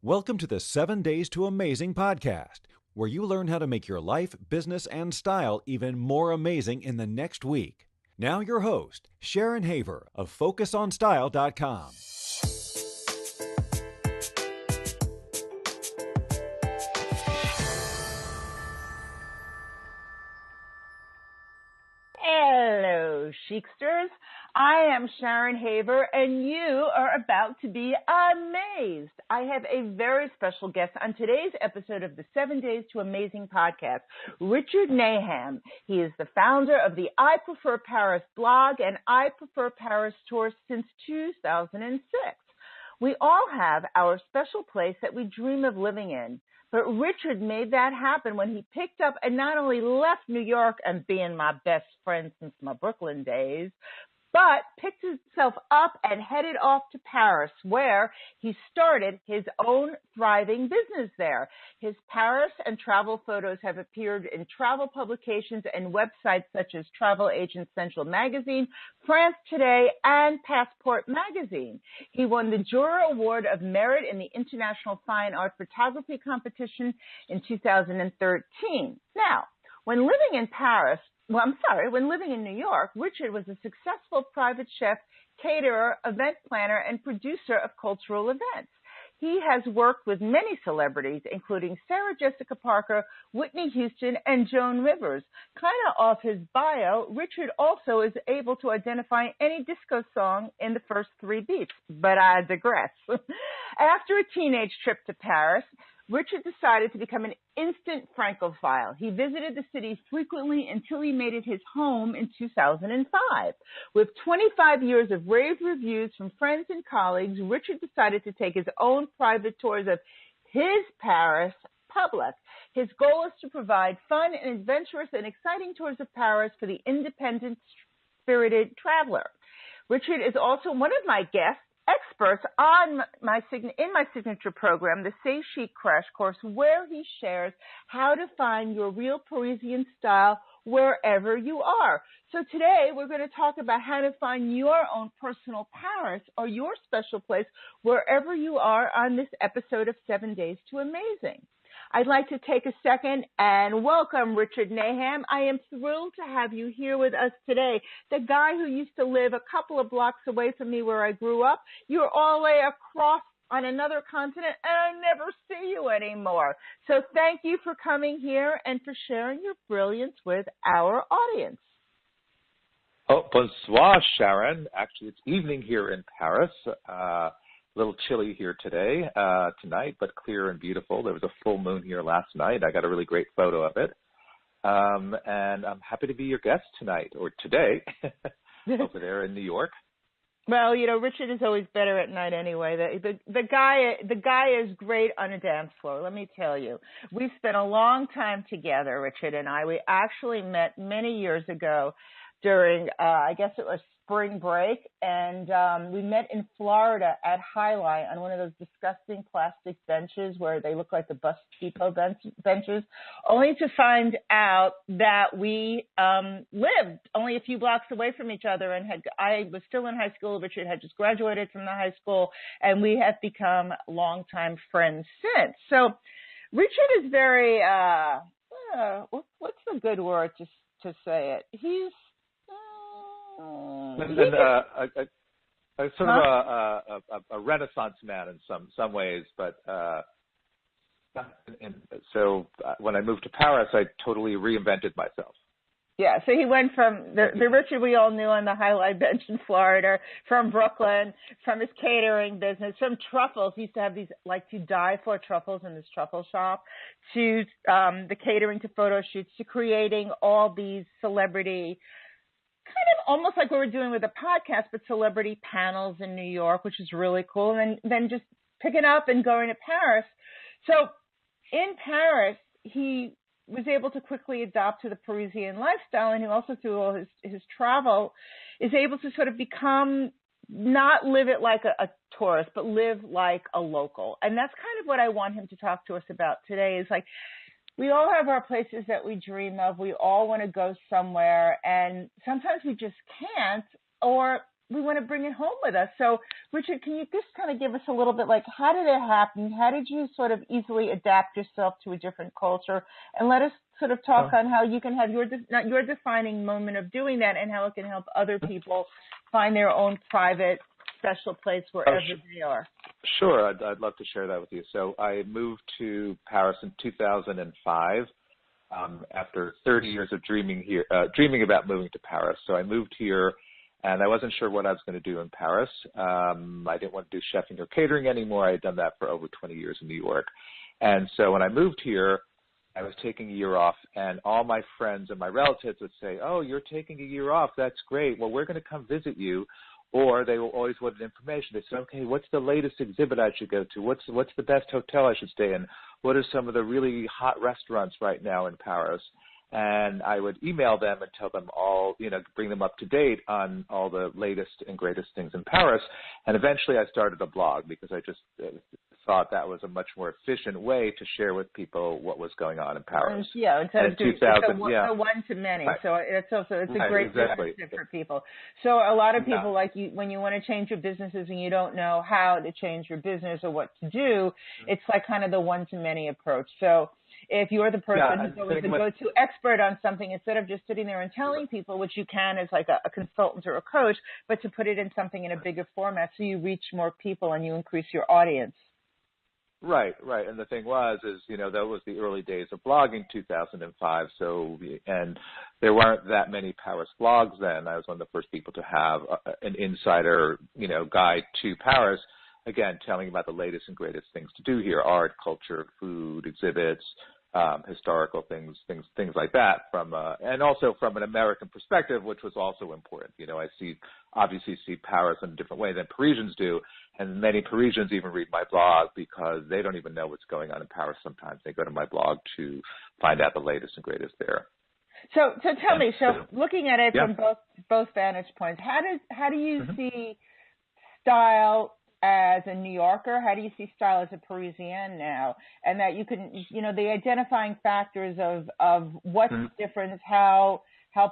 Welcome to the 7 Days to Amazing podcast, where you learn how to make your life, business, and style even more amazing in the next week. Now your host, Sharon Haver of FocusOnStyle.com. Hello, chicsters. I am Sharon Haver, and you are about to be amazed. I have a very special guest on today's episode of the 7 Days to Amazing podcast, Richard Nahem. He is the founder of the EyePreferParis blog and EyePreferParis tour since 2006. We all have our special place that we dream of living in. But Richard made that happen when he picked up and not only left New York and being my best friend since my Brooklyn days, but picked himself up and headed off to Paris, where he started his own thriving business there. His Paris and travel photos have appeared in travel publications and websites such as Travel Agent Central Magazine, France Today, and Passport Magazine. He won the Jura Award of Merit in the International Fine Art Photography Competition in 2013. Now, when living in New York, Richard was a successful private chef, caterer, event planner, and producer of cultural events. He has worked with many celebrities, including Sarah Jessica Parker, Whitney Houston, and Joan Rivers. Kind of off his bio, Richard also is able to identify any disco song in the first 3 beats, but I digress. After a teenage trip to Paris, Richard decided to become an instant Francophile. He visited the city frequently until he made it his home in 2005. With 25 years of rave reviews from friends and colleagues, Richard decided to take his own private tours of his Paris public. His goal is to provide fun and adventurous and exciting tours of Paris for the independent, spirited traveler. Richard is also one of my guests, experts on my signature program, the Say Chic Crash Course, where he shares how to find your real Parisian style wherever you are. So today we're going to talk about how to find your own personal Paris or your special place wherever you are on this episode of 7 Days to Amazing. I'd like to take a second and welcome Richard Nahem. I am thrilled to have you here with us today. The guy who used to live a couple of blocks away from me where I grew up, you're all the way across on another continent, and I never see you anymore. So thank you for coming here and for sharing your brilliance with our audience. Oh, bonsoir, Sharon. Actually, it's evening here in Paris. A little chilly here tonight, but clear and beautiful. There was a full moon here last night. I got a really great photo of it. And I'm happy to be your guest tonight, or today, over there in New York. Well, you know, Richard is always better at night anyway. The guy is great on a dance floor, let me tell you. We've spent a long time together, Richard and I. We actually met many years ago during, I guess it was spring break, and we met in Florida at Highlight on one of those disgusting plastic benches where they look like the Bus Depot benches, only to find out that we lived only a few blocks away from each other, and I was still in high school. Richard had just graduated from the high school, and we have become longtime friends since. So Richard is very, what's the good word to say it? He's sort of a Renaissance man in some ways, but so when I moved to Paris, I totally reinvented myself. Yeah, so he went from the Richard we all knew on the Highlight bench in Florida, from Brooklyn, from his catering business, from truffles. He used to have these to die for truffles in this truffle shop, to the catering to photo shoots, to creating all these celebrity, kind of almost like what we're doing with a podcast, but celebrity panels in New York, which is really cool. And then just picking up and going to Paris. So in Paris, he was able to quickly adopt to the Parisian lifestyle, and he also, through all his travel, is able to sort of become, not live it like a tourist, but live like a local. And that's kind of what I want him to talk to us about today, is like, we all have our places that we dream of. We all want to go somewhere, and sometimes we just can't, or to bring it home with us. So, Richard, can you just kind of give us a little bit, like, how did it happen? How did you sort of easily adapt yourself to a different culture? And let us sort of talk on how you can have your defining moment of doing that, and how it can help other people find their own private, special place wherever they are. Sure, I'd love to share that with you. So I moved to Paris in 2005 after 30 years of dreaming about moving to Paris. So I moved here, and I wasn't sure what I was going to do in Paris. I didn't want to do chefing or catering anymore. I had done that for over 20 years in New York. And so when I moved here, I was taking a year off, and all my friends and my relatives would say, "Oh, you're taking a year off. That's great. Well, we're going to come visit you." Or they will always want information. They say, "Okay, what's the latest exhibit I should go to? What's the best hotel I should stay in? What are some of the really hot restaurants right now in Paris?" And I would email them and tell them all, bring them up to date on all the latest and greatest things in Paris. And eventually I started a blog because I just thought that was a much more efficient way to share with people what was going on in Paris. Yeah, instead of doing the one to many. Right. So it's a great tip for people. So a lot of people, like you, when you want to change your businesses and you don't know how to change your business or what to do, it's like kind of the one to many approach. So if you're the person who's always the go-to expert on something, instead of just sitting there and telling people, which you can as like a consultant or a coach, but to put it in something in a bigger format so you reach more people and you increase your audience. Right. And the thing that was the early days of blogging, 2005. So, and there weren't that many Paris blogs then. I was one of the first people to have an insider, guide to Paris. Again, telling about the latest and greatest things to do here: art, culture, food, exhibits, historical things like that. And also from an American perspective, which was also important. I obviously see Paris in a different way than Parisians do, and many Parisians even read my blog because they don't even know what's going on in Paris. Sometimes they go to my blog to find out the latest and greatest there. So tell me, looking at it from both vantage points, how do you see style as a New Yorker? How do you see style as a Parisian now? And that you can, the identifying factors of what's different, how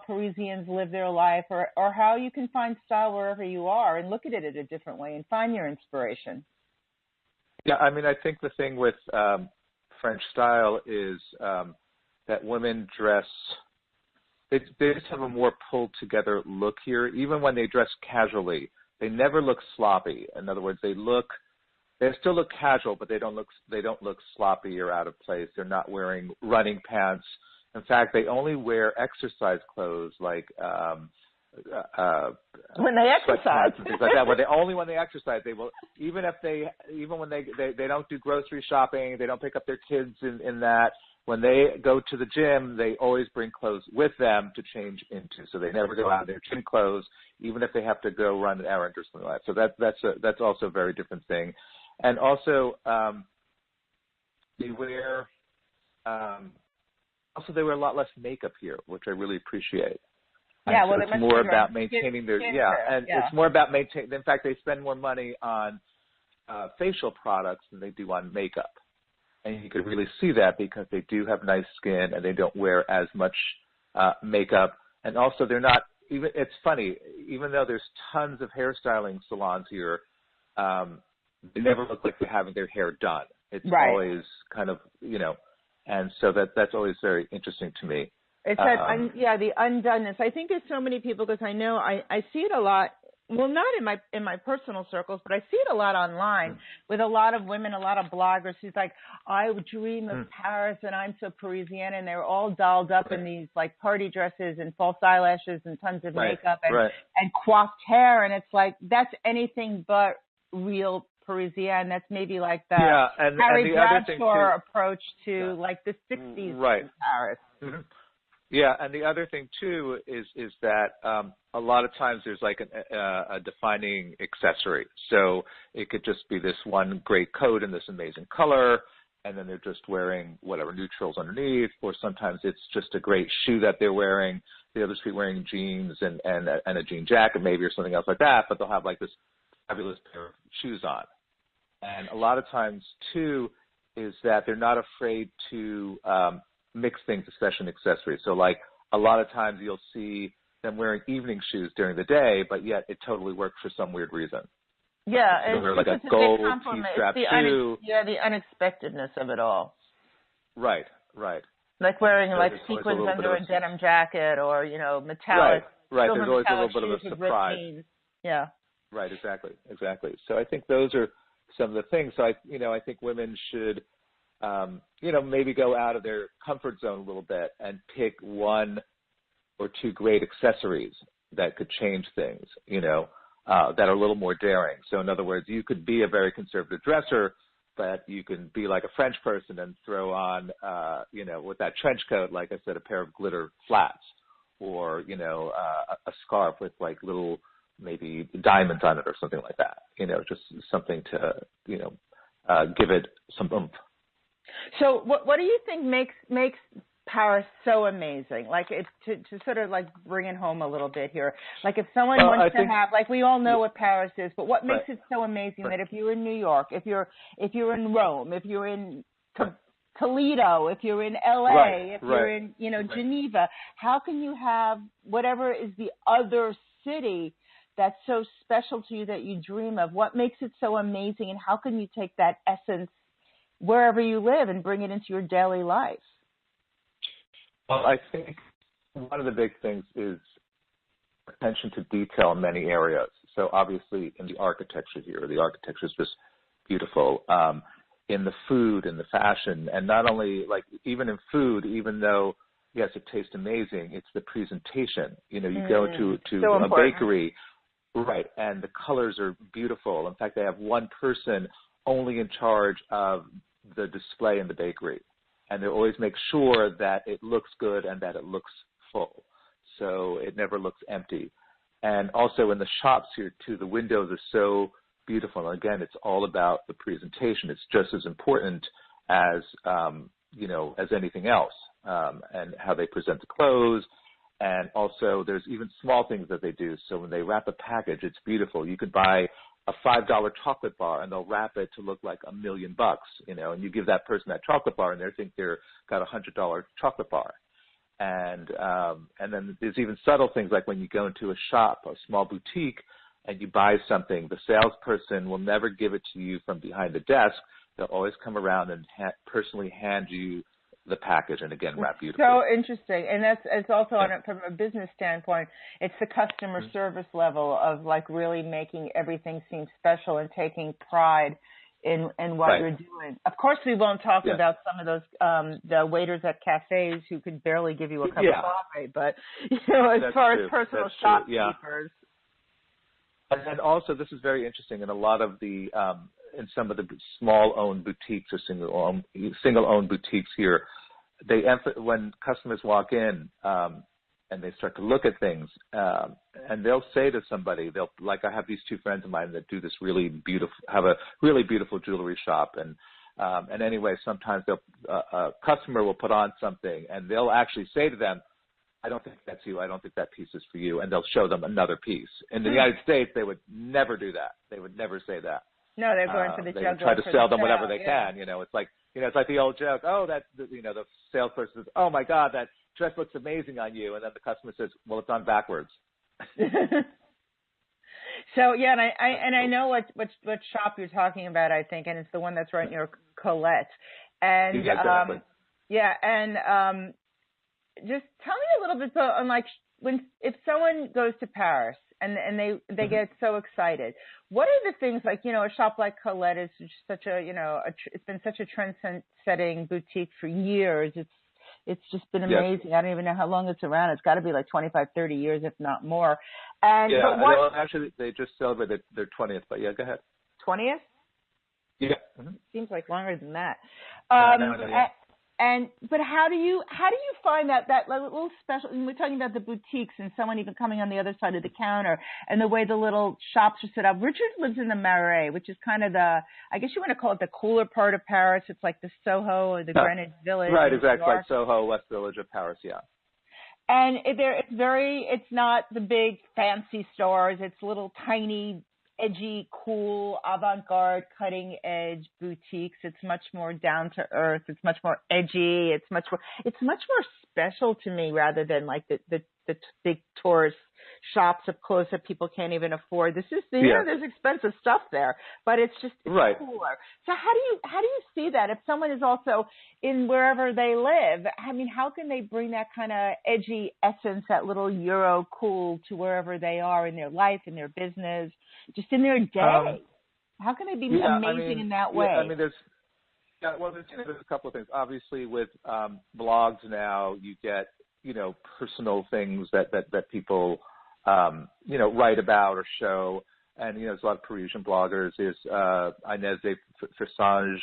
Parisians live their life, or how you can find style wherever you are and look at it in a different way and find your inspiration. Yeah, I mean, I think the thing with French style is that women dress, they just have a more pulled together look here. Even when they dress casually, they never look sloppy. In other words, they still look casual, but they don't look sloppy or out of place. They're not wearing running pants. In fact, they only wear exercise clothes like when they exercise and things like that. Only when they exercise, they will. Even when they don't do grocery shopping, they don't pick up their kids in that. When they go to the gym, they always bring clothes with them to change into. So they never go out in their gym clothes, even if they have to go run an errand or something like that. So that's also a very different thing. And also, they wear a lot less makeup here, which I really appreciate. Yeah, so it's more about maintaining it's more about maintaining. In fact, they spend more money on facial products than they do on makeup. And you could really see that because they do have nice skin and they don't wear as much makeup. And also they're not, it's funny, even though there's tons of hairstyling salons here, they never look like they're having their hair done. It's always kind of, and so that's always very interesting to me. It's the undoneness. I think there's so many people, because I know I see it a lot. Well, not in my personal circles, but I see it a lot online with a lot of women, a lot of bloggers who's like, I would dream of Paris and I'm so Parisian, and they're all dolled up in these like party dresses and false eyelashes and tons of makeup and coiffed hair, and it's like that's anything but real Parisian. That's maybe like the Harry Bradshaw approach to like the 60s in Paris. Mm-hmm. Yeah, and the other thing too is that a lot of times there's like a defining accessory. So it could just be this one great coat in this amazing color, and then they're just wearing whatever neutrals underneath, or sometimes it's just a great shoe that they're wearing. The others be wearing jeans and a jean jacket maybe or something else like that, but they'll have like this fabulous pair of shoes on. And a lot of times too is that they're not afraid to mix things, especially in accessories. So like a lot of times you'll see them wearing evening shoes during the day, but yet it totally works for some weird reason. Yeah, they're like a gold T-strap shoe. The unexpectedness of it all. Right. Like wearing So like sequins under a denim jacket, or metallic. Right. There's always a little bit of a with surprise. Yeah. Right. Exactly. So I think those are some of the things. So I think women should, maybe go out of their comfort zone a little bit and pick one or two great accessories that could change things. That are a little more daring. So in other words, you could be a very conservative dresser, but you can be like a French person and throw on, with that trench coat, like I said, a pair of glitter flats, or, a scarf with like little maybe diamonds on it or something like that. Just something to, give it some oomph. So what do you think makes Paris so amazing? Like to sort of like bring it home a little bit here. Like if someone wants to have, like we all know what Paris is, but what makes it so amazing that if you're in New York, if you're in Rome, if you're in Toledo, if you're in LA, if you're in, Geneva, how can you have whatever is the other city that's so special to you that you dream of? What makes it so amazing, and how can you take that essence wherever you live and bring it into your daily life? Well, I think one of the big things is attention to detail in many areas. So obviously in the architecture here, the architecture is just beautiful. In the food and the fashion, and not only like even in food, even though, yes, it tastes amazing, it's the presentation. You go to so a important. bakery, right, and the colors are beautiful. In fact, they have one person only in charge of the display in the bakery. And they always make sure that it looks good and that it looks full, so it never looks empty. And also in the shops here, too, the windows are so beautiful. And again, it's all about the presentation. It's just as important as, as anything else, and how they present the clothes. And also there's even small things that they do. So when they wrap a package, it's beautiful. You could buy a $5 chocolate bar, and they'll wrap it to look like $1 million, and you give that person that chocolate bar, and they think they're got a $100 chocolate bar. And then there's even subtle things like when you go into a shop, a small boutique, and you buy something, the salesperson will never give it to you from behind the desk. They'll always come around and personally hand you the package, and again, wrap beautifully. So interesting, and it's also from a business standpoint. It's the customer service level of like really making everything seem special and taking pride in what you're doing. Of course, we won't talk about some of those the waiters at cafes who could barely give you a cup of coffee, but as far as personal shopkeepers. And then also, this is very interesting in a lot of the in some of the small-owned boutiques or single-owned boutiques here, when customers walk in and they start to look at things, and they'll say to somebody, I have these two friends of mine that do this have a really beautiful jewelry shop, and anyway, sometimes a customer will put on something, and they'll actually say to them, I don't think that's you. I don't think that piece is for you, and they'll show them another piece. In the United States, they would never do that. They would never say that. No, they're going for the they juggler. They try to sell them whatever they can. It's like the old joke. Oh, the salesperson says, "Oh my God, that dress looks amazing on you," and then the customer says, "Well, it's on backwards." So and I know what shop you're talking about. I think, and it's the one that's right near Colette. And exactly. Just tell me a little bit on if someone goes to Paris and they get so excited, what are the things like, a shop like Colette is just such it's been such a trend-setting boutique for years. It's just been amazing. Yes. I don't even know how long it's around. It's got to be like 25, 30 years, if not more. And actually, they just celebrated their 20th, but go ahead. 20th? Yeah. Mm-hmm. Seems like longer than that. No. But how do you find that little special? And we're talking about the boutiques and someone even coming on the other side of the counter and the way the little shops are set up. Richard lives in the Marais, which is kind of I guess you want to call it the cooler part of Paris. It's like the Soho or the Greenwich Village. Right, exactly, like Soho, West Village of Paris, yeah. And it's not the big fancy stores. It's little tiny edgy, cool, avant-garde, cutting-edge boutiques. It's much more down to earth. It's much more edgy. It's much more special to me rather than like the big tourist shops of clothes that people can't even afford. This is there's expensive stuff there, but it's cooler. So how do you see that if someone is also in wherever they live? I mean, how can they bring that kind of edgy essence, that little Euro cool, to wherever they are in their life, in their business, just in their day? How can they be amazing in that way? I mean, there's a couple of things. Obviously, with blogs now, you get personal things that people write about or show. And, there's a lot of Parisian bloggers. There's Inez Versange,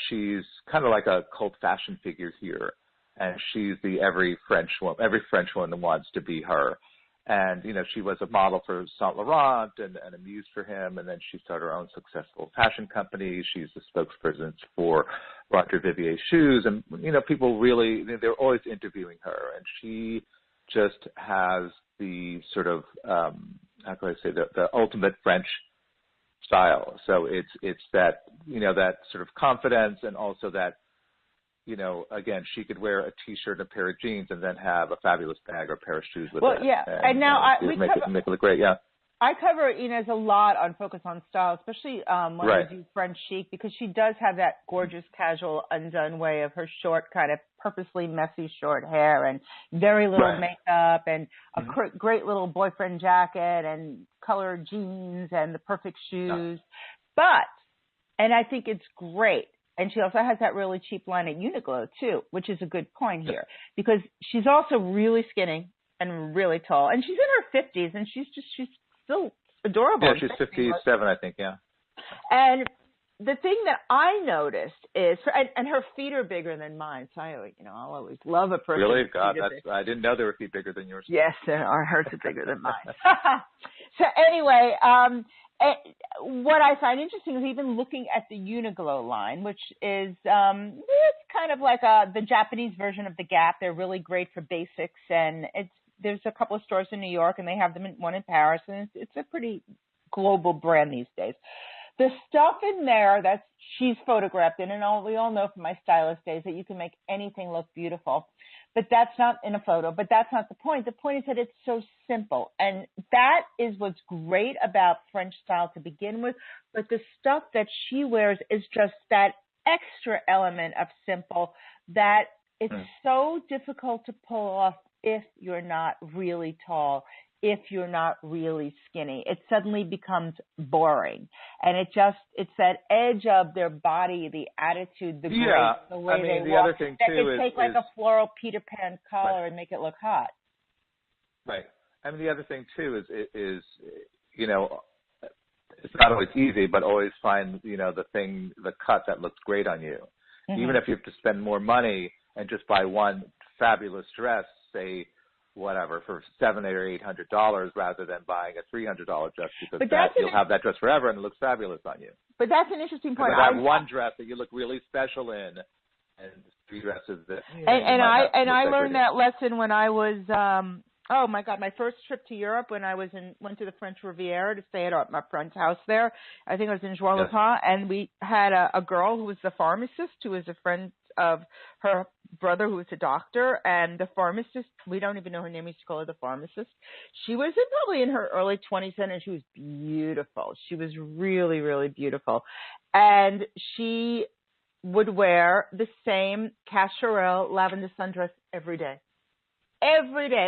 she's kind of like a cult fashion figure here. And she's every French woman wants to be her. And, she was a model for Saint Laurent and a muse for him. And then she started her own successful fashion company. She's the spokesperson for Roger Vivier shoes. And, people really, they're always interviewing her. And she just has the sort of, how can I say, the ultimate French style. So it's that, that sort of confidence, and also that, again, she could wear a T-shirt and a pair of jeans and then have a fabulous bag or a pair of shoes with it. Yeah. And now make it look great, yeah. I cover Inez a lot on FocusOnStyle, especially when I do French chic, because she does have that gorgeous, casual, undone way of her short, kind of purposely messy short hair and very little makeup and a great little boyfriend jacket and colored jeans and the perfect shoes. And I think it's great. And she also has that really cheap line at Uniqlo, too, which is a good point here, because she's also really skinny and really tall. And she's in her 50s, and she's still adorable. Yeah, she's 57, I think, yeah. And the thing that I noticed is, and her feet are bigger than mine, so I'll always love a person. Really? God, I didn't know they were feet bigger than yours. Yes, hers are bigger than mine. So anyway, what I find interesting is even looking at the Uniqlo line, which is it's kind of like the Japanese version of the Gap. They're really great for basics, and there's a couple of stores in New York, and they have one in Paris, and it's a pretty global brand these days. The stuff in there that she's photographed in, and we all know from my stylist days that you can make anything look beautiful. But that's not in a photo. But that's not the point. The point is that it's so simple. And that is what's great about French style to begin with. But the stuff that she wears is just that extra element of simple that it's so difficult to pull off if you're not really tall, if you're not really skinny. It suddenly becomes boring. And it's that edge of their body, the attitude, the grace, the way they walk. Other thing that too could take like a floral Peter Pan collar and make it look hot. Right. I mean, the other thing too is it's not always easy, but always find, the cut that looks great on you. Mm-hmm. Even if you have to spend more money and just buy one fabulous dress, say, whatever, for $700 or $800 rather than buying a $300 dress, because you'll have that dress forever and it looks fabulous on you. But that's an interesting point. I have one dress that you look really special in, and three dresses that. And I learned that lesson when I was oh my God, my first trip to Europe when I went to the French Riviera to stay at my friend's house there. I think I was in Joie-le-Pont, and we had a girl who was the pharmacist, who was a friend of her brother, who was a doctor, and the pharmacist, we don't even know her name, we used to call her the pharmacist. She was probably in her early 20s then, and she was beautiful. She was really, really beautiful. And she would wear the same Cacharel lavender sundress every day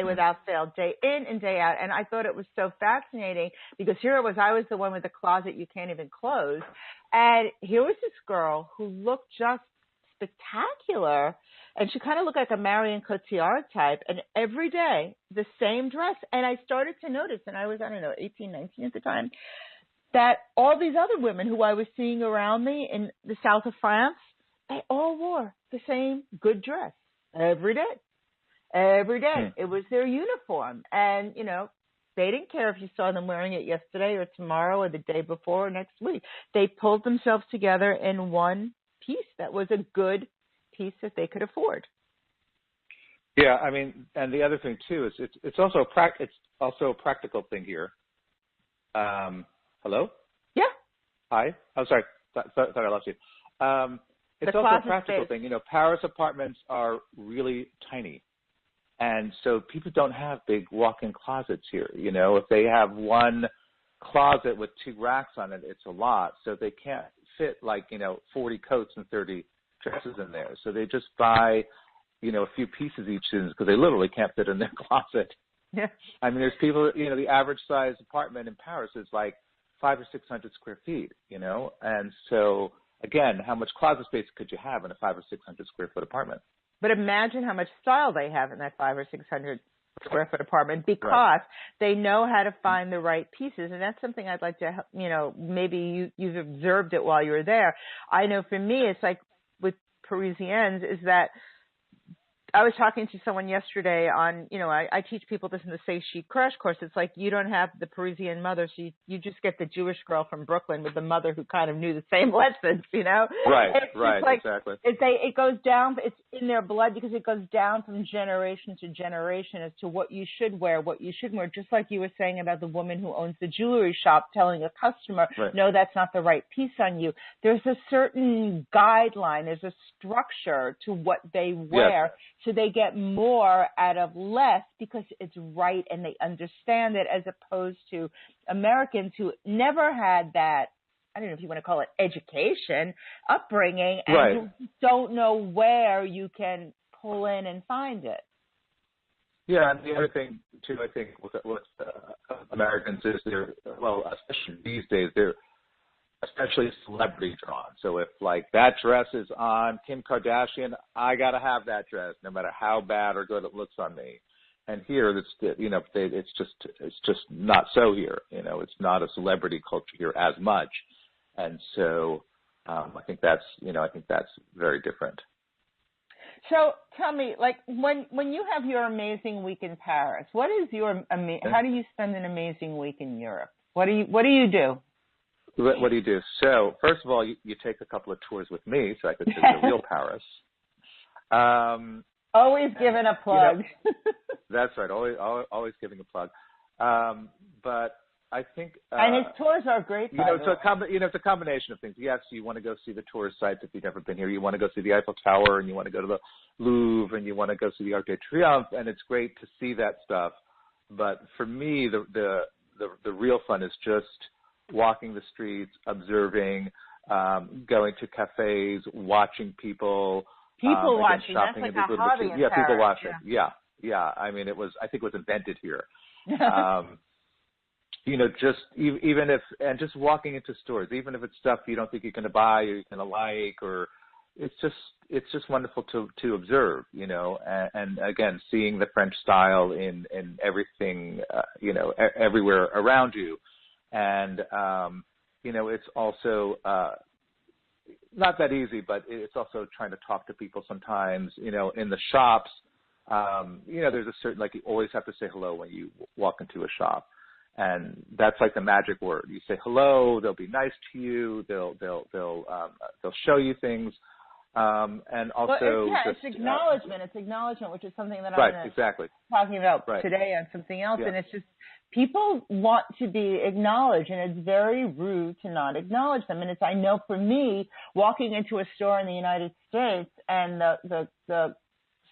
without fail, day in and day out. And I thought it was so fascinating because here it was, I was the one with the closet you can't even close. And here was this girl who looked just spectacular, and she kind of looked like a Marion Cotillard type, and every day the same dress. And I started to notice, and I was, 18, 19 at the time, that all these other women who I was seeing around me in the south of France, they all wore the same good dress every day. It was their uniform. And, they didn't care if you saw them wearing it yesterday or tomorrow or the day before or next week. They pulled themselves together in one piece that was a good piece that they could afford. Yeah, I mean, and the other thing too is it's also a practical thing here. Hello? Yeah. Hi. I'm sorry. Sorry, I lost you. It's also a practical thing. Paris apartments are really tiny. And so people don't have big walk-in closets here. If they have one closet with 2 racks on it, it's a lot. So they can't fit 40 coats and 30 dresses in there. So they just buy, a few pieces each because they literally can't fit in their closet. Yeah. I mean, there's people, the average size apartment in Paris is 500 or 600 square feet, and so again, how much closet space could you have in a 500 or 600 square foot apartment? But imagine how much style they have in that 500 or 600 square foot apartment because they know how to find the right pieces, and that's something I'd like to, maybe you've observed it while you were there. I know for me, it's like with Parisians is that I was talking to someone yesterday on, I teach people this in the Say Chic crash course. It's like you don't have the Parisian mother, so you just get the Jewish girl from Brooklyn with the mother who kind of knew the same lessons, Right, exactly. It goes down, it's in their blood because it goes down from generation to generation as to what you should wear, what you shouldn't wear. Just like you were saying about the woman who owns the jewelry shop telling a customer, no, that's not the right piece on you. There's a certain guideline, there's a structure to what they wear. Yes. So they get more out of less because it's right and they understand it, as opposed to Americans who never had that, I don't know if you want to call it education, upbringing, and who don't know where you can pull in and find it. Yeah, and the other thing, too, I think with Americans is especially these days, they're especially celebrity drawn. So if that dress is on Kim Kardashian, I got to have that dress no matter how bad or good it looks on me. And here it's just not so here. It's not a celebrity culture here as much. And so I think that's very different. So tell me, when you have your amazing week in Paris, what is how do you spend an amazing week in Europe? What do you do? What do you do? So, first of all, you take a couple of tours with me so I could see the real Paris. Always giving a plug. That's right. Always giving a plug. But I think... and his tours are great. It's a combination of things. Yes, you want to go see the tourist sites if you've never been here. You want to go see the Eiffel Tower, and you want to go to the Louvre, and you want to go see the Arc de Triomphe, and it's great to see that stuff. But for me, the real fun is just walking the streets, observing, going to cafes, watching people. People watching. That's like a hobby in Paris. People watching. Yeah. I mean, I think it was invented here. Just walking into stores, even if it's stuff you don't think you're going to buy or you're going to like, or it's just wonderful to observe, and again, seeing the French style in everything, everywhere around you. And, it's also not that easy, but it's also trying to talk to people sometimes, in the shops. There's a certain, you always have to say hello when you walk into a shop. And that's like the magic word. You say hello, they'll be nice to you, they'll show you things. And also it's acknowledgement. It's acknowledgement, which is something that I'm talking about today on something else. Yeah. And it's just people want to be acknowledged, and it's very rude to not acknowledge them. And I know for me, walking into a store in the United States and the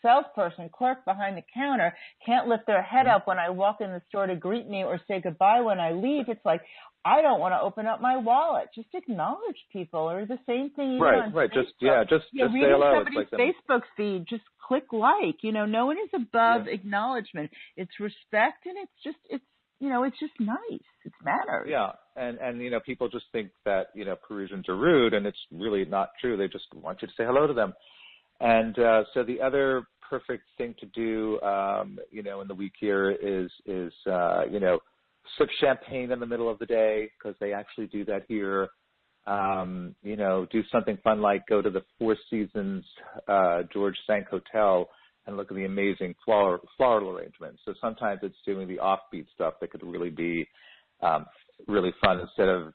salesperson, clerk behind the counter can't lift their head up when I walk in the store to greet me or say goodbye when I leave. It's like, I don't want to open up my wallet. Just acknowledge people, or the same thing you do on Facebook. Just say hello. Somebody's Facebook feed, just click like. No one is above acknowledgement. It's respect, and it's just nice. It's manners. Yeah, and people just think that Parisians are rude, and it's really not true. They just want you to say hello to them. And so the other perfect thing to do, in the week here is sip champagne in the middle of the day, because they actually do that here. Do something fun like go to the Four Seasons George Cinq Hotel and look at the amazing floral arrangements. So sometimes it's doing the offbeat stuff that could really be really fun instead of,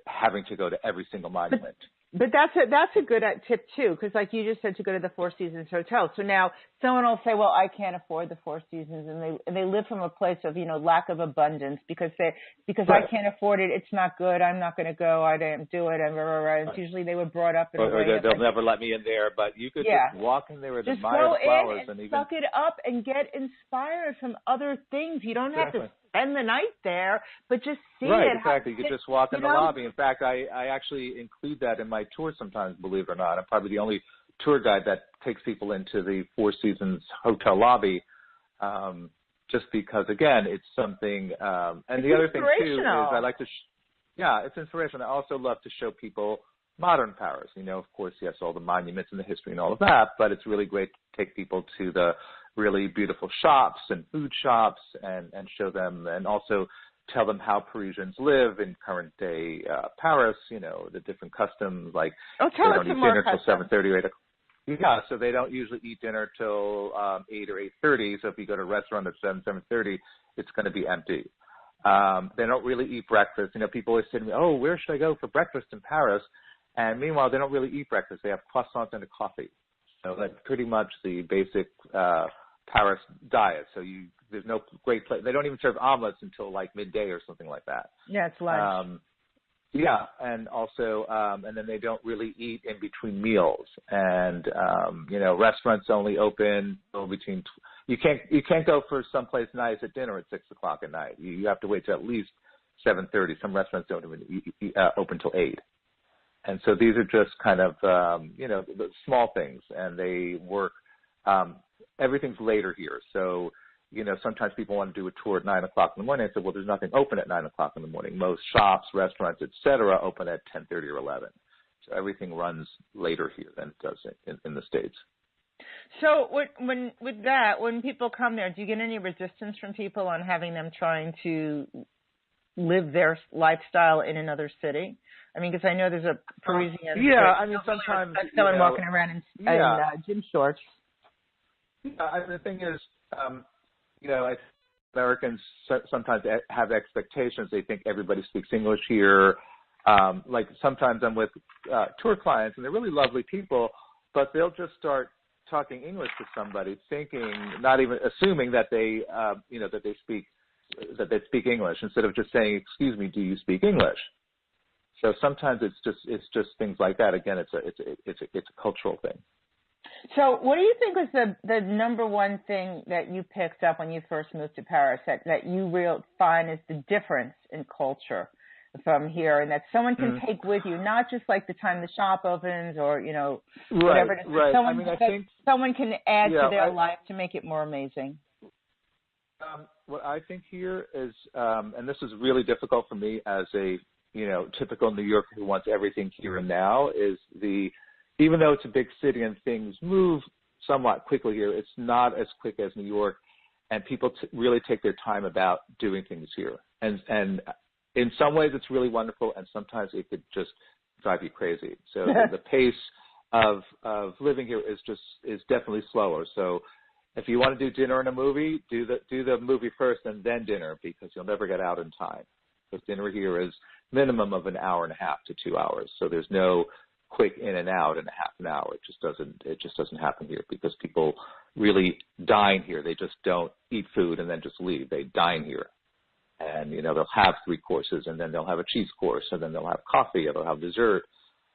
having to go to every single monument. But that's a good tip too, because like you just said, to go to the Four Seasons Hotel. So now someone will say, well, I can't afford the Four Seasons, and they live from a place of, lack of abundance because Right. I can't afford it. It's not good. I'm not going to go. I didn't do it. And it's usually they were brought up in a way or they'll never let me in there. But you could just walk in there and just admire go the flowers in and even suck it up and get inspired from other things. You don't have to spend the night there, but just see it. Right, exactly. You could just walk in the lobby. In fact, I actually include that in my tours sometimes, believe it or not. I'm probably the only tour guide that takes people into the Four Seasons hotel lobby, just because, again, it's something. And the other thing, too, is I like to, it's inspirational. I also love to show people modern Paris. Of course, yes, all the monuments and the history and all of that, but it's really great to take people to the really beautiful shops and food shops and show them, and also tell them how Parisians live in current day Paris, the different customs, like they don't eat dinner till 7:30 or 8 o'clock. Yeah, so they don't usually eat dinner till 8 or 8:30. So if you go to a restaurant at 7:30, it's going to be empty. They don't really eat breakfast. People always say to me, oh, where should I go for breakfast in Paris? And meanwhile, they don't really eat breakfast. They have croissants and a coffee. So that's pretty much the basic Paris diet. So there's no great place. They don't even serve omelets until like midday or something like that. Yeah, it's lunch. And also, and then they don't really eat in between meals. And restaurants only open between. You can't go for someplace nice at dinner at 6 o'clock at night. You have to wait till at least 7:30. Some restaurants don't even open till 8. And so these are just kind of the small things, and they work. Everything's later here, so sometimes people want to do a tour at 9 o'clock in the morning. I said, well, there's nothing open at 9 o'clock in the morning. Most shops, restaurants, etc., open at 10:30 or 11. So everything runs later here than it does in the States. So when people come there, do you get any resistance from people on having them trying to live their lifestyle in another city? I mean, because I know there's a Parisian. Sometimes someone walking around in gym shorts. Yeah, the thing is, Americans sometimes have expectations. They think everybody speaks English here. Like sometimes I'm with tour clients, and they're really lovely people, but they'll just start talking English to somebody, thinking, not even assuming that they, that they speak English, instead of just saying, "Excuse me, do you speak English?" So sometimes it's just things like that. Again, it's a cultural thing. So what do you think was the number one thing that you picked up when you first moved to Paris that you find is the difference in culture from here, and that someone can take with you, not just like the time the shop opens or, whatever it is. Right. I think someone can add to their life to make it more amazing. What I think here is, and this is really difficult for me as a, typical New Yorker who wants everything here and now, is even though it's a big city and things move somewhat quickly here, it's not as quick as New York, and people really take their time about doing things here. And in some ways it's really wonderful, and sometimes it could just drive you crazy. So the pace of living here is definitely slower. So if you want to do dinner and a movie, do the movie first and then dinner, because you'll never get out in time. Because dinner here is minimum of an hour and a half to 2 hours. So there's no quick in and out in a half an hour. It just doesn't happen here, because people really dine here. They just don't eat food and then just leave. They dine here. And, they'll have 3 courses, and then they'll have a cheese course, and then they'll have coffee, or they'll have dessert.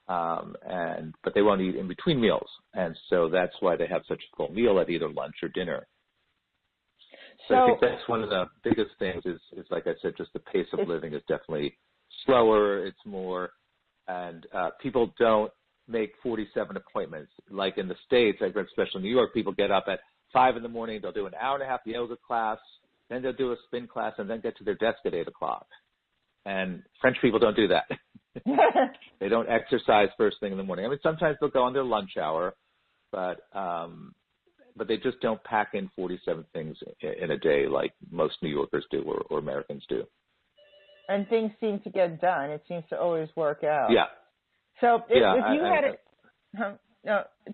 But they won't eat in between meals. And so that's why they have such a full meal at either lunch or dinner. So I think that's one of the biggest things is like I said, just the pace of living is definitely slower. It's more, and people don't make 47 appointments. Like in the States, especially in New York, people get up at 5 in the morning. They'll do an hour and a half yoga class, then they'll do a spin class, and then get to their desk at 8 o'clock. And French people don't do that. They don't exercise first thing in the morning. I mean, sometimes they'll go on their lunch hour, but they just don't pack in 47 things in a day like most New Yorkers do or Americans do. And things seem to get done. It seems to always work out. Yeah. So if you had it,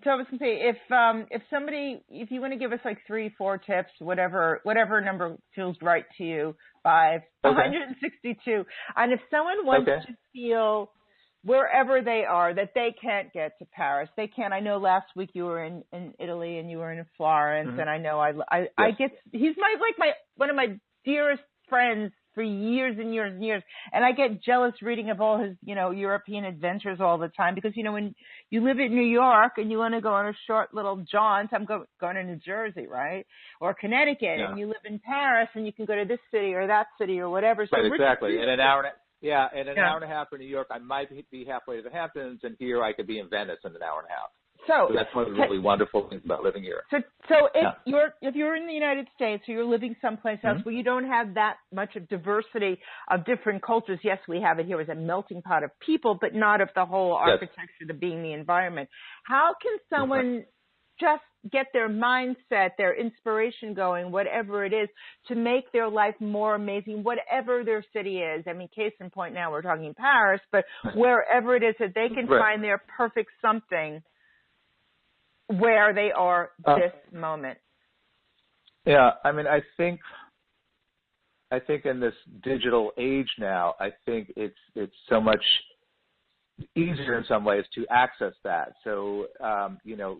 so I was going to say, if you want to give us like 3-4 tips, whatever number feels right to you, 5, 162, and if someone wants to feel wherever they are, that they can't get to Paris. They can't. I know last week you were in Italy and you were in Florence, and I know I get, he's one of my dearest friends for years and years and years, and I get jealous reading of all his, European adventures all the time, because, when you live in New York and you want to go on a short little jaunt, I'm going to New Jersey, right, or Connecticut, and you live in Paris and you can go to this city or that city or whatever. So right, exactly. In an hour and hour and a half for New York, I might be halfway to the Hamptons, and here I could be in Venice in an hour and a half. So that's one of the really wonderful things about living here. So if you're in the United States or you're living someplace else where you don't have that much of diversity of different cultures, yes, we have it here as a melting pot of people, but not of the whole architecture, the being the environment. How can someone just get their mindset, their inspiration going, whatever it is, to make their life more amazing, whatever their city is? I mean, case in point now, we're talking Paris, but wherever it is that they can find their perfect something where they are this moment. Yeah, I mean, I think in this digital age now, I think it's so much easier in some ways to access that. So,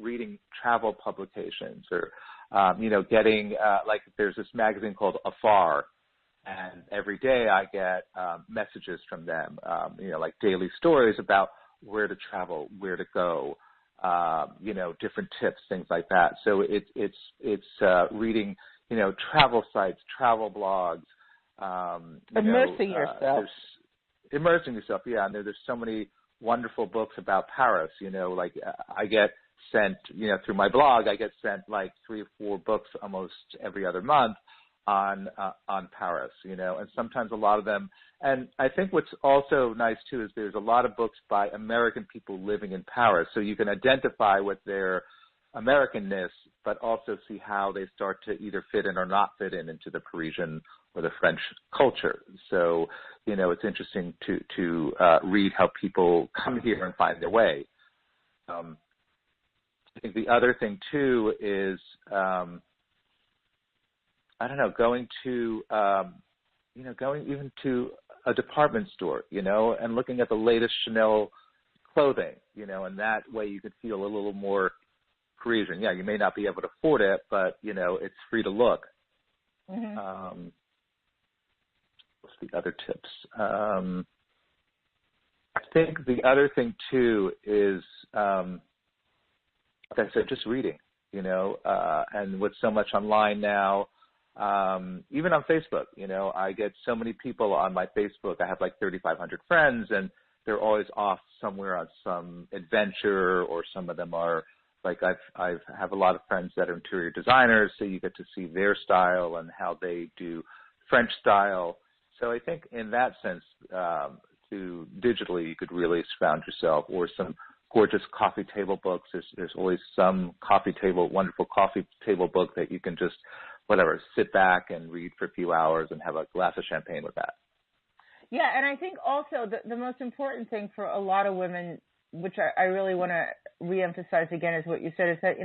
reading travel publications or, getting, like there's this magazine called Afar, and every day I get messages from them, like daily stories about where to travel, where to go, different tips, things like that. So it's reading, travel sites, travel blogs, immersing yourself. Immersing yourself, yeah. And there's so many wonderful books about Paris. Like I get sent, through my blog, I get sent like 3 or 4 books almost every other month on Paris, and sometimes a lot of them. And I think what's also nice too is there's a lot of books by American people living in Paris, so you can identify with their Americanness, but also see how they start to either fit in or not fit into the Parisian or the French culture. So, it's interesting to read how people come here and find their way. I think the other thing too is, going to, going even to a department store, and looking at the latest Chanel clothing, and that way you could feel a little more Parisian. Yeah, you may not be able to afford it, but, it's free to look. What's the other tips? I think the other thing too is, like I said, just reading, and with so much online now, even on Facebook, I get so many people on my Facebook. I have like 3,500 friends, and they're always off somewhere on some adventure, or some of them are like, I have a lot of friends that are interior designers, so you get to see their style and how they do French style. So I think in that sense, to digitally, you could really surround yourself, or some gorgeous coffee table books. There's always some wonderful coffee table book that you can just, sit back and read for a few hours and have a glass of champagne with that. Yeah, and I think also the most important thing for a lot of women, which I really want to reemphasize again, is what you said, is that,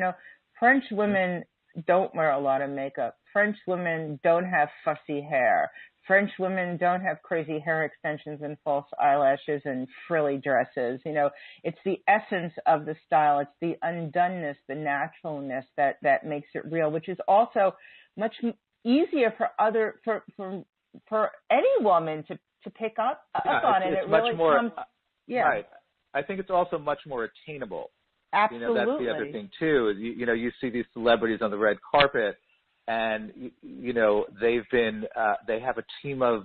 French women don't wear a lot of makeup. French women don't have fussy hair. French women don't have crazy hair extensions and false eyelashes and frilly dresses. It's the essence of the style. It's the undoneness, the naturalness that makes it real, which is also much easier for any woman to pick up on it. It much really more, comes, right. I think it's also much more attainable. Absolutely. That's the other thing too. You see these celebrities on the red carpet, and they have a team of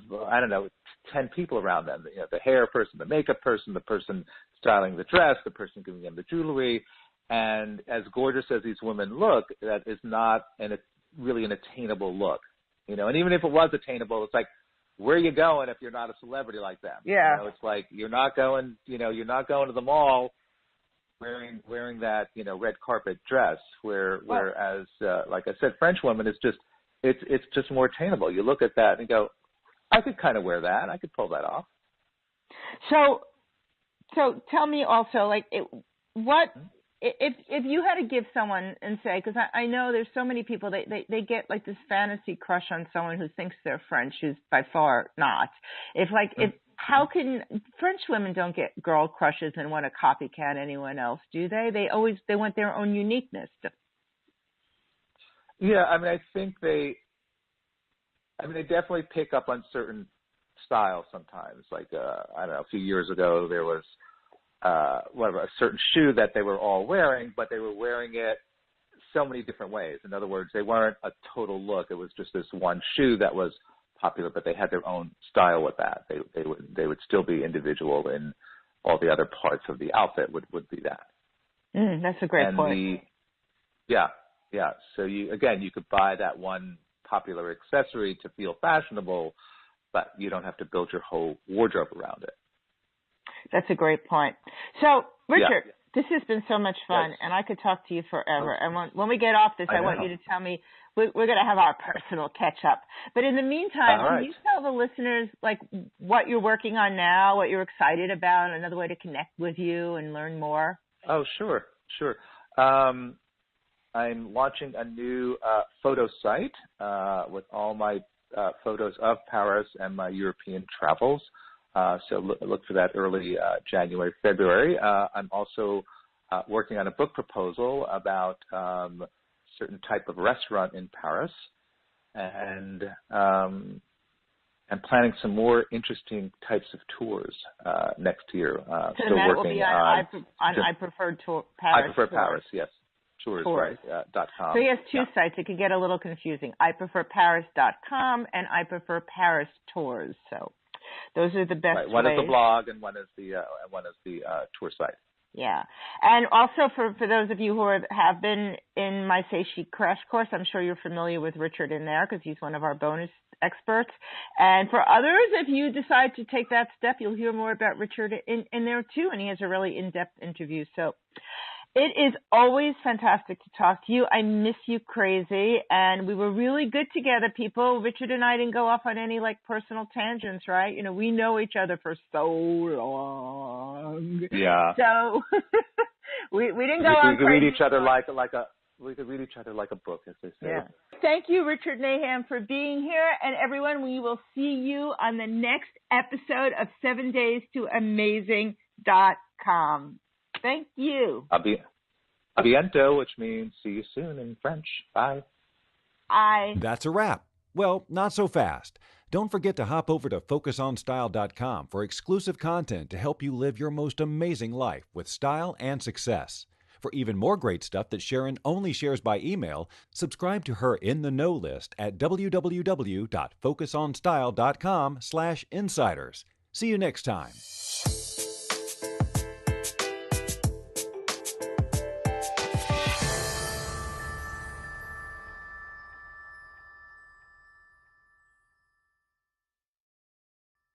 10 people around them. The hair person, the makeup person, the person styling the dress, the person giving them the jewelry. And as gorgeous as these women look, that is not really an attainable look. And even if it was attainable, it's like, where are you going if you're not a celebrity like them? Yeah. It's like you're not going to the mall wearing that, red carpet dress, whereas, like I said, French women is just, it's just more attainable. You look at that and go, I could kind of wear that. I could pull that off. So tell me also, if you had to give someone and say, because I know there's so many people, they get like this fantasy crush on someone who thinks they're French, who's by far not. how can French women don't get girl crushes and want to copycat anyone else, do they? They want their own uniqueness. Yeah, I mean, I think they definitely pick up on certain styles sometimes. Like, I don't know, a few years ago there was a certain shoe that they were all wearing, but they were wearing it so many different ways. In other words, they weren't a total look. It was just this one shoe that was popular, but they had their own style with that. They would still be individual, and all the other parts of the outfit would be that. That's a great point. Yeah. So you could buy that one popular accessory to feel fashionable, but you don't have to build your whole wardrobe around it. That's a great point. So, Richard, this has been so much fun, and I could talk to you forever. And when we get off this, I want you to tell me, we're going to have our personal catch-up. But in the meantime, can you tell the listeners, like, what you're working on now, what you're excited about, another way to connect with you and learn more? Oh, sure. I'm launching a new photo site with all my photos of Paris and my European travels. So look for that early January, February. I'm also working on a book proposal about certain type of restaurant in Paris, and I'm planning some more interesting types of tours next year. So still that working will be on EyePreferParis, yes. Tours. Right, .com. So he has two sites. It could get a little confusing. EyePreferParis.com and EyePreferParis Tours. So those are the best ways. One is the blog and one is the tour site. Yeah. And also for those of you who have been in my Say Chic crash course, I'm sure you're familiar with Richard in there because he's one of our bonus experts. And for others, if you decide to take that step, you'll hear more about Richard in there too. And he has a really in-depth interview. So it is always fantastic to talk to you. I miss you crazy. And we were really good together, people. Richard and I didn't go off on any personal tangents, right? You know, we know each other for so long. Yeah. So we didn't go on crazy. We could read each other like a book, as they say. Yeah. Thank you, Richard Nahem, for being here. And everyone, we will see you on the next episode of 7 Days to Amazing.com. Thank you. A bientôt, which means see you soon in French. Bye. That's a wrap. Well, not so fast. Don't forget to hop over to FocusOnStyle.com for exclusive content to help you live your most amazing life with style and success. For even more great stuff that Sharon only shares by email, subscribe to her In the Know list at www.FocusOnStyle.com/insiders. See you next time.